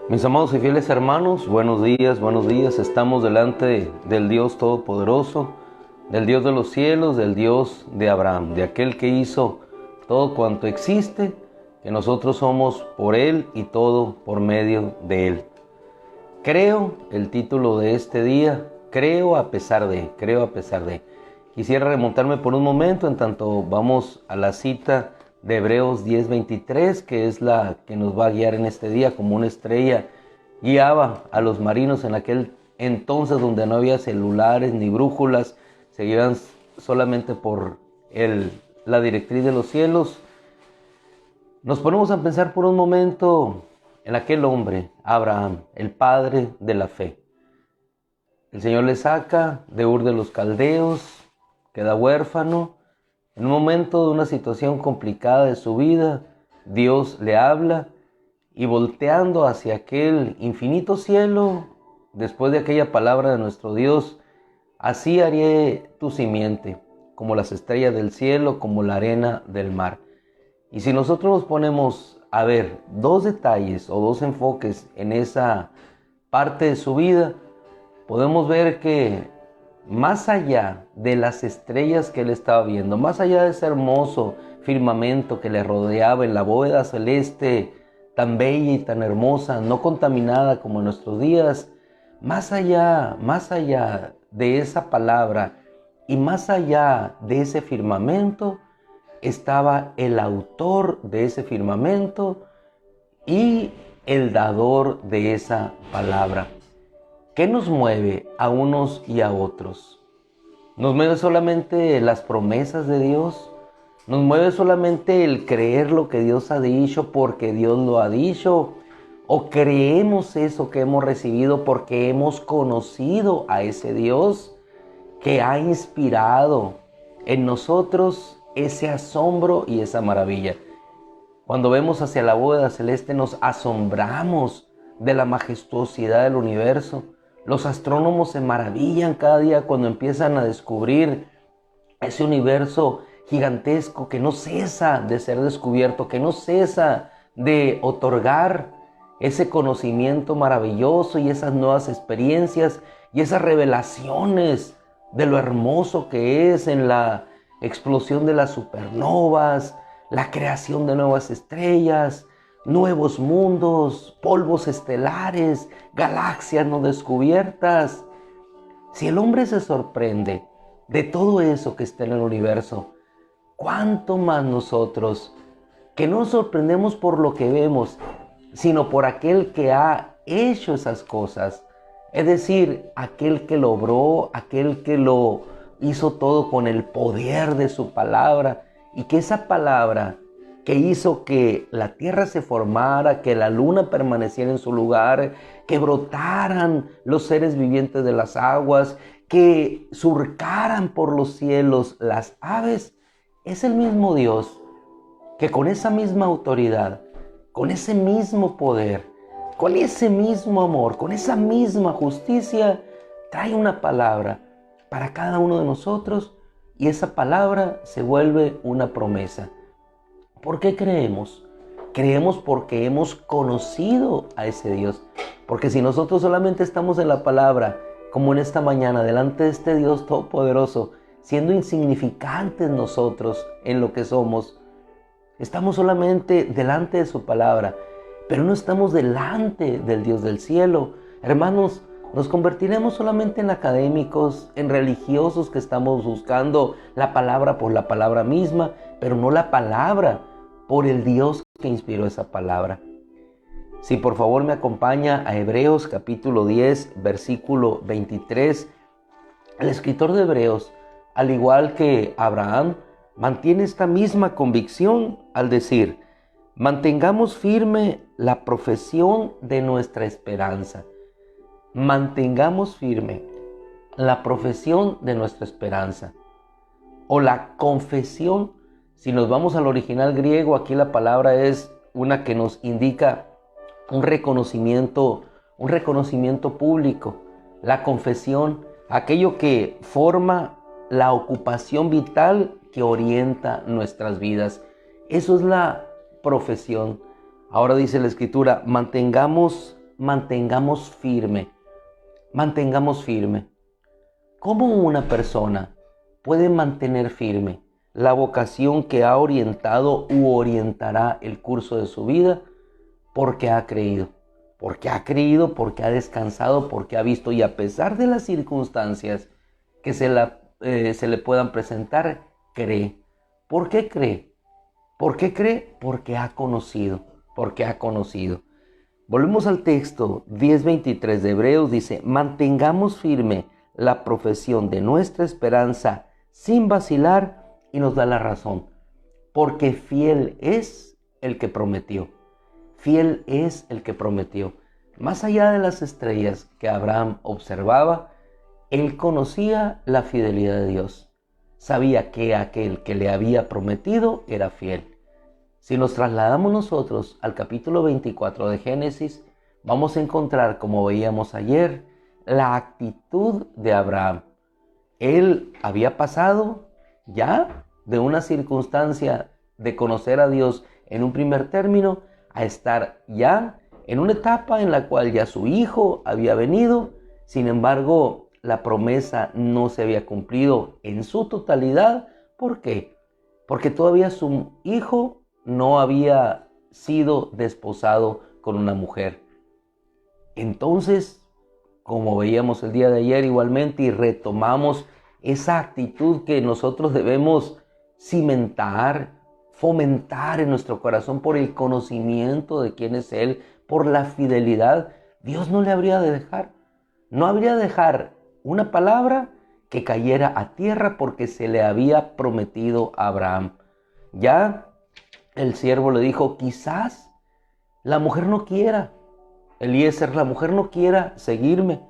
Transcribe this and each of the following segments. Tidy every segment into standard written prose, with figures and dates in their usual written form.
Mis amados y fieles hermanos, buenos días, buenos días. Estamos delante del Dios Todopoderoso, del Dios de los cielos, del Dios de Abraham, de aquel que hizo todo cuanto existe, que nosotros somos por Él y todo por medio de Él. Creo, el título de este día, creo a pesar de. Quisiera remontarme por un momento en tanto vamos a la cita de Hebreos 10:23, que es la que nos va a guiar en este día como una estrella guiaba a los marinos en aquel entonces donde no había celulares ni brújulas, se guiaban solamente por la directriz de los cielos. Nos ponemos a pensar por un momento en aquel hombre, Abraham, el padre de la fe. El Señor le saca de Ur de los Caldeos, queda huérfano. En un momento de una situación complicada de su vida, Dios le habla y volteando hacia aquel infinito cielo, después de aquella palabra de nuestro Dios, así haré tu simiente, como las estrellas del cielo, como la arena del mar. Y si nosotros nos ponemos a ver dos detalles o dos enfoques en esa parte de su vida, podemos ver que más allá de las estrellas que él estaba viendo, más allá de ese hermoso firmamento que le rodeaba en la bóveda celeste, tan bella y tan hermosa, no contaminada como en nuestros días, más allá de esa palabra y más allá de ese firmamento, estaba el autor de ese firmamento y el dador de esa palabra. ¿Qué nos mueve a unos y a otros? ¿Nos mueve solamente las promesas de Dios? ¿Nos mueve solamente el creer lo que Dios ha dicho porque Dios lo ha dicho? ¿O creemos eso que hemos recibido porque hemos conocido a ese Dios que ha inspirado en nosotros ese asombro y esa maravilla? Cuando vemos hacia la bóveda celeste nos asombramos de la majestuosidad del universo. Los astrónomos se maravillan cada día cuando empiezan a descubrir ese universo gigantesco que no cesa de ser descubierto, que no cesa de otorgar ese conocimiento maravilloso y esas nuevas experiencias y esas revelaciones de lo hermoso que es en la explosión de las supernovas, la creación de nuevas estrellas, nuevos mundos, polvos estelares, galaxias no descubiertas. Si el hombre se sorprende de todo eso que está en el universo, ¿cuánto más nosotros, que no nos sorprendemos por lo que vemos, sino por aquel que ha hecho esas cosas? Es decir, aquel que lo obró, aquel que lo hizo todo con el poder de su palabra, y que esa palabra que hizo que la tierra se formara, que la luna permaneciera en su lugar, que brotaran los seres vivientes de las aguas, que surcaran por los cielos las aves, es el mismo Dios que con esa misma autoridad, con ese mismo poder, con ese mismo amor, con esa misma justicia, trae una palabra para cada uno de nosotros y esa palabra se vuelve una promesa. ¿Por qué creemos? Creemos porque hemos conocido a ese Dios. Porque si nosotros solamente estamos en la palabra, como en esta mañana, delante de este Dios todopoderoso, siendo insignificantes nosotros en lo que somos, estamos solamente delante de su palabra, pero no estamos delante del Dios del cielo. Hermanos, nos convertiremos solamente en académicos, en religiosos que estamos buscando la palabra por la palabra misma, pero no la palabra por el Dios que inspiró esa palabra. Si por favor me acompaña a Hebreos capítulo 10, versículo 23, el escritor de Hebreos, al igual que Abraham, mantiene esta misma convicción al decir: mantengamos firme la profesión de nuestra esperanza. Mantengamos firme la profesión de nuestra esperanza. O la confesión. Si nos vamos al original griego, aquí la palabra es una que nos indica un reconocimiento público. La confesión, aquello que forma la ocupación vital que orienta nuestras vidas. Eso es la profesión. Ahora dice la Escritura, mantengamos mantengamos firme. Mantengamos firme. ¿Cómo una persona puede mantener firme la vocación que ha orientado u orientará el curso de su vida? Porque ha creído. Porque ha creído, porque ha descansado, porque ha visto, y a pesar de las circunstancias que se le puedan presentar, cree. ¿Por qué cree? ¿Por qué cree? Porque ha conocido. Porque ha conocido. Volvemos al texto 10:23 de Hebreos, dice: mantengamos firme la profesión de nuestra esperanza sin vacilar, y nos da la razón. Porque fiel es el que prometió. Fiel es el que prometió. Más allá de las estrellas que Abraham observaba, él conocía la fidelidad de Dios. Sabía que aquel que le había prometido era fiel. Si nos trasladamos nosotros al capítulo 24 de Génesis, vamos a encontrar, como veíamos ayer, la actitud de Abraham. Él había pasado ya de una circunstancia de conocer a Dios en un primer término a estar ya en una etapa en la cual ya su hijo había venido. Sin embargo, la promesa no se había cumplido en su totalidad. ¿Por qué? Porque todavía su hijo no había sido desposado con una mujer. Entonces, como veíamos el día de ayer igualmente, y retomamos esa actitud que nosotros debemos cimentar, fomentar en nuestro corazón por el conocimiento de quién es Él, por la fidelidad, Dios no le habría de dejar. No habría de dejar una palabra que cayera a tierra, porque se le había prometido a Abraham. Ya el siervo le dijo: quizás la mujer no quiera, Eliezer, la mujer no quiera seguirme.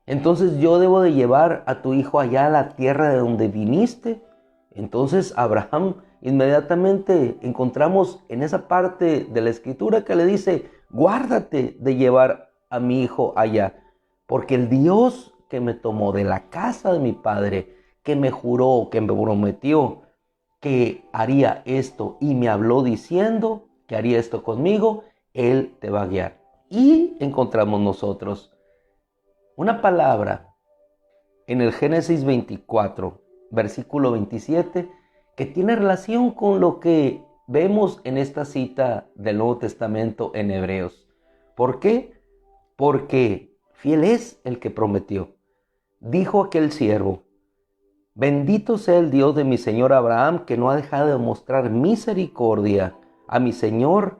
Entonces yo debo de llevar a tu hijo allá a la tierra de donde viniste. Entonces Abraham inmediatamente encontramos en esa parte de la escritura que le dice: guárdate de llevar a mi hijo allá, porque el Dios que me tomó de la casa de mi padre, que me juró, que me prometió que haría esto y me habló diciendo que haría esto conmigo, Él te va a guiar. Y encontramos nosotros una palabra en el Génesis 24, versículo 27, que tiene relación con lo que vemos en esta cita del Nuevo Testamento en Hebreos. ¿Por qué? Porque fiel es el que prometió. Dijo aquel siervo: bendito sea el Dios de mi señor Abraham, que no ha dejado de mostrar misericordia a mi señor,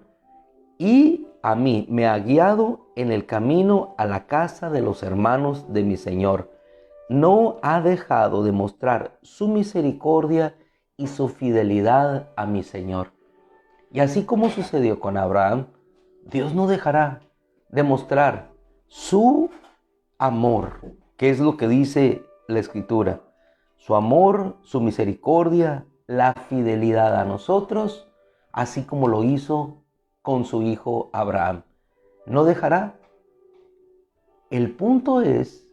y a mí me ha guiado en el camino a la casa de los hermanos de mi señor. No ha dejado de mostrar su misericordia y su fidelidad a mi señor. Y así como sucedió con Abraham, Dios no dejará de mostrar su amor, que es lo que dice la Escritura. Su amor, su misericordia, la fidelidad a nosotros, así como lo hizo con su hijo Abraham. No dejará. El punto es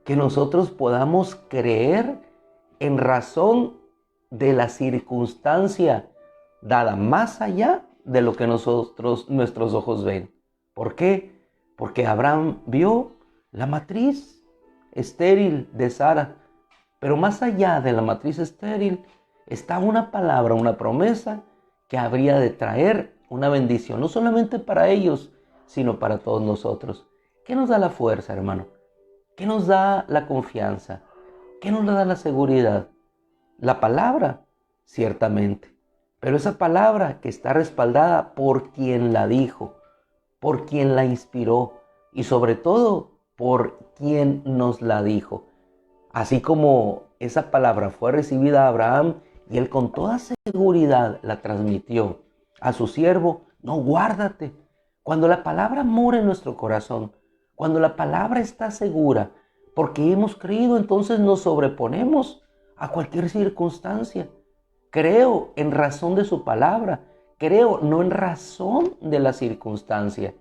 que nosotros podamos creer en razón de la circunstancia dada, más allá de lo que nuestros ojos ven. ¿Por qué? Porque Abraham vio la matriz estéril de Sara. Pero más allá de la matriz estéril está una palabra, una promesa que habría de traer una bendición, no solamente para ellos, sino para todos nosotros. ¿Qué nos da la fuerza, hermano? ¿Qué nos da la confianza? ¿Qué nos da la seguridad? La palabra, ciertamente. Pero esa palabra que está respaldada por quien la dijo, por quien la inspiró y sobre todo por quien nos la dijo. Así como esa palabra fue recibida a Abraham y él con toda seguridad la transmitió a su siervo: no, guárdate. Cuando la palabra mora en nuestro corazón, cuando la palabra está segura, porque hemos creído, entonces nos sobreponemos a cualquier circunstancia. Creo en razón de su palabra, creo no en razón de la circunstancia.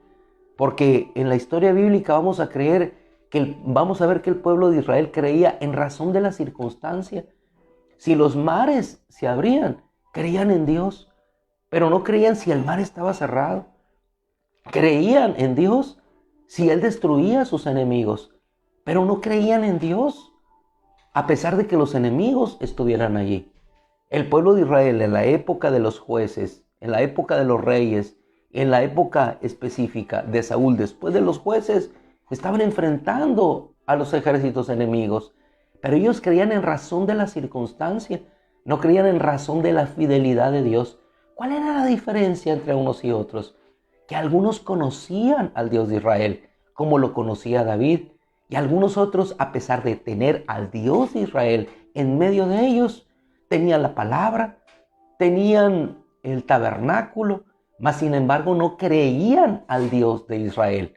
Porque en la historia bíblica vamos a ver que el pueblo de Israel creía en razón de la circunstancia. Si los mares se abrían, creían en Dios, pero no creían si el mar estaba cerrado. Creían en Dios, si Él destruía a sus enemigos, pero no creían en Dios, a pesar de que los enemigos estuvieran allí. El pueblo de Israel en la época de los jueces, en la época de los reyes, en la época específica de Saúl, después de los jueces, estaban enfrentando a los ejércitos enemigos, pero ellos creían en razón de la circunstancia, no creían en razón de la fidelidad de Dios. ¿Cuál era la diferencia entre unos y otros? Que algunos conocían al Dios de Israel, como lo conocía David, y algunos otros, a pesar de tener al Dios de Israel en medio de ellos, tenían la palabra, tenían el tabernáculo, mas sin embargo no creían al Dios de Israel.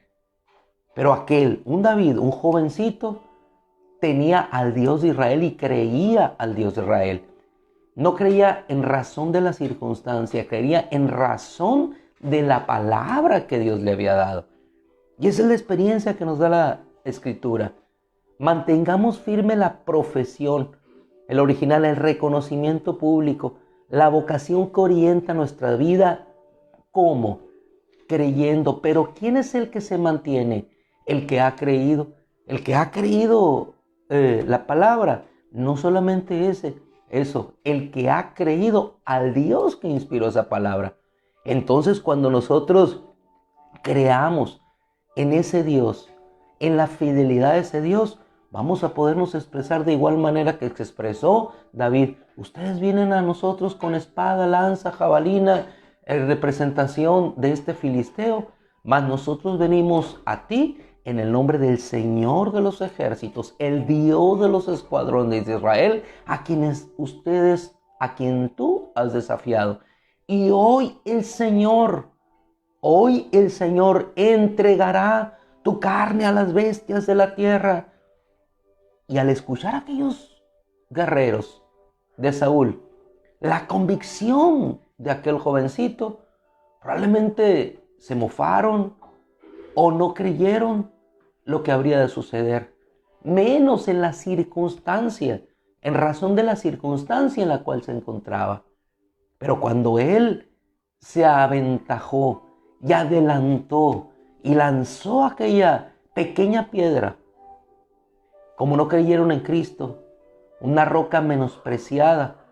Pero un David, un jovencito, tenía al Dios de Israel y creía al Dios de Israel. No creía en razón de la circunstancia, creía en razón de la palabra que Dios le había dado. Y esa es la experiencia que nos da la Escritura. Mantengamos firme la profesión, el original, el reconocimiento público, la vocación que orienta nuestra vida. ¿Cómo? Creyendo. Pero ¿quién es el que se mantiene? El que ha creído. El que ha creído la palabra. No solamente eso, el que ha creído al Dios que inspiró esa palabra. Entonces, cuando nosotros creamos en ese Dios, en la fidelidad de ese Dios, vamos a podernos expresar de igual manera que se expresó David. Ustedes vienen a nosotros con espada, lanza, jabalina, representación de este filisteo, mas nosotros venimos a ti en el nombre del Señor de los ejércitos, el Dios de los escuadrones de Israel, a quien tú has desafiado. Y hoy el Señor entregará tu carne a las bestias de la tierra. Y al escuchar a aquellos guerreros de Saúl, la convicción de aquel jovencito, probablemente se mofaron o no creyeron lo que habría de suceder, menos en la circunstancia, en razón de la circunstancia en la cual se encontraba. Pero cuando él se aventajó y adelantó y lanzó aquella pequeña piedra, como no creyeron en Cristo, una roca menospreciada,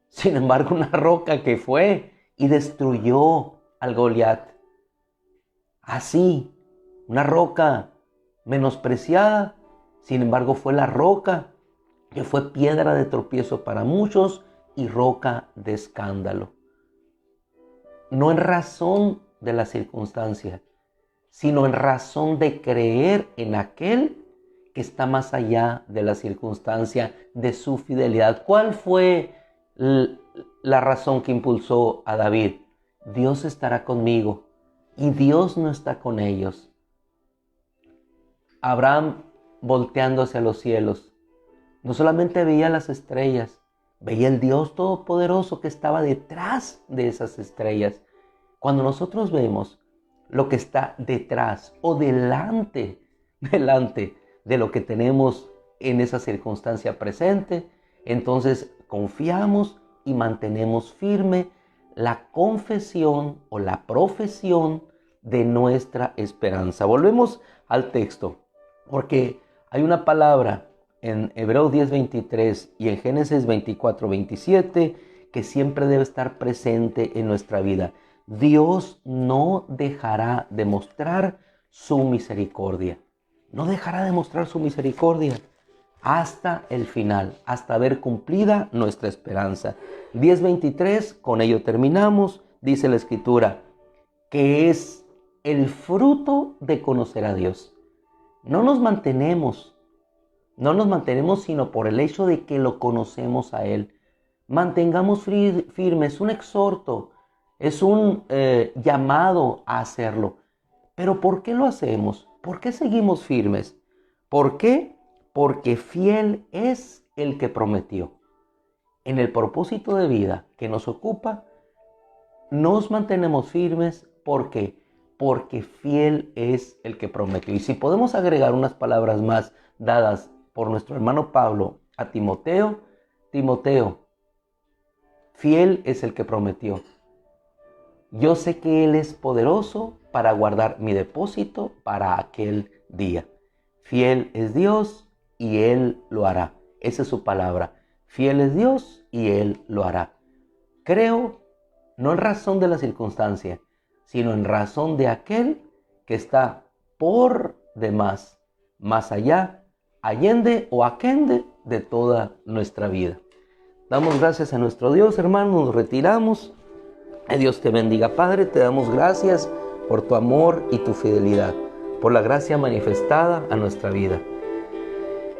sin embargo una roca que fue y destruyó al Goliat. Así, una roca menospreciada, sin embargo fue la roca que fue piedra de tropiezo para muchos y roca de escándalo. No en razón de la circunstancia, sino en razón de creer en aquel que está más allá de la circunstancia, de su fidelidad. ¿Cuál fue la razón que impulsó a David? Dios estará conmigo y Dios no está con ellos. Abraham, volteando hacia los cielos, no solamente veía las estrellas, veía el Dios Todopoderoso que estaba detrás de esas estrellas. Cuando nosotros vemos lo que está detrás o delante de lo que tenemos en esa circunstancia presente, entonces confiamos y mantenemos firme la confesión o la profesión de nuestra esperanza. Volvemos al texto, porque hay una palabra en Hebreos 10:23 y en Génesis 24:27 que siempre debe estar presente en nuestra vida. Dios no dejará de mostrar su misericordia. No dejará de mostrar su misericordia hasta el final, hasta ver cumplida nuestra esperanza. 10:23, con ello terminamos, dice la Escritura, que es el fruto de conocer a Dios. No nos mantenemos sino por el hecho de que lo conocemos a Él. Mantengamos firmes, un exhorto, es un llamado a hacerlo. Pero ¿por qué lo hacemos? ¿Por qué seguimos firmes? ¿Por qué? Porque fiel es el que prometió. En el propósito de vida que nos ocupa, nos mantenemos firmes. ¿Por qué? Porque fiel es el que prometió. Y si podemos agregar unas palabras más dadas por nuestro hermano Pablo a Timoteo, fiel es el que prometió. Yo sé que Él es poderoso para guardar mi depósito para aquel día. Fiel es Dios y Él lo hará. Esa es su palabra. Fiel es Dios y Él lo hará. Creo, no en razón de la circunstancia, sino en razón de aquel que está por demás, más allá, allende o aquende de toda nuestra vida. Damos gracias a nuestro Dios, hermanos, nos retiramos. Que Dios te bendiga, Padre, te damos gracias por tu amor y tu fidelidad, por la gracia manifestada a nuestra vida.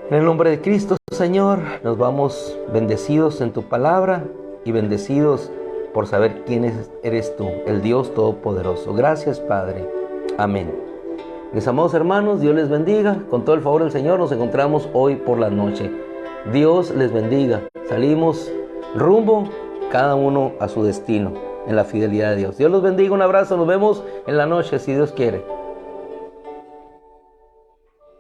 En el nombre de Cristo, Señor, nos vamos bendecidos en tu palabra y bendecidos por saber quién eres tú, el Dios Todopoderoso. Gracias, Padre. Amén. Mis amados hermanos, Dios les bendiga. Con todo el favor del Señor nos encontramos hoy por la noche. Dios les bendiga. Salimos rumbo cada uno a su destino en la fidelidad de Dios. Dios los bendiga, un abrazo, nos vemos en la noche si Dios quiere.